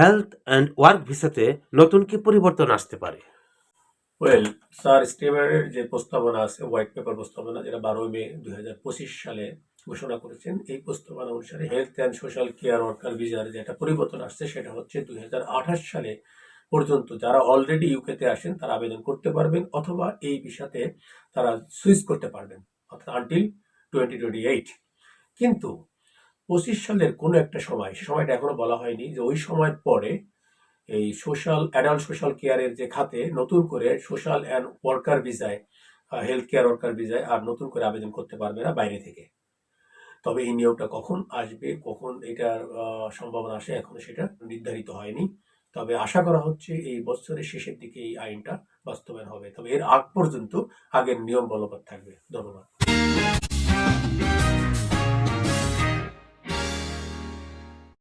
Health and work ভিসাতে নতুন কি পরিবর্তন আসতে পারে? ওয়েল, স্যার স্টিমারের যে প্রস্তাবনা আছে, হোয়াইট পেপার প্রস্তাবনা, যেটা 12 মে 2025 সালে ঘোষণা করেছেন, এই প্রস্তাবনা অনুসারে health and social care worker ভিসার যেটা পরিবর্তন আসছে সেটা হচ্ছে 2028 সালে পর্যন্ত যারা অলরেডি ইউকেতে আসেন তারা আবেদন করতে পারবেন, অথবা এই ভিসাতে তারা সুইচ করতে পারবেন, অর্থাৎ আনটিল 2028। কিন্তু 25 সালের কোনো একটা সময়, সে সময়টা এখনো বলা হয়নি, যে ওই সময়ের পরে এই অ্যাডাল্ট সোশ্যাল কেয়ারের যে খাতে নতুন করে সোশ্যাল অ্যান্ড ওয়ার্কার ভিসায়, হেলথ কেয়ার ওয়ার্কার ভিসায় আর নতুন করে আবেদন করতে পারবে না বাইরে থেকে। তবে এই নিয়মটা কখন আসবে, কখন এটার সম্ভাবনা আসে, এখনো সেটা নির্ধারিত হয়নি। তবে আশা করা হচ্ছে এই বছরের শেষের দিকে এই আইনটা বাস্তবায়ন হবে। তবে এর আগ পর্যন্ত আগের নিয়ম বলবৎ থাকবে। ধন্যবাদ।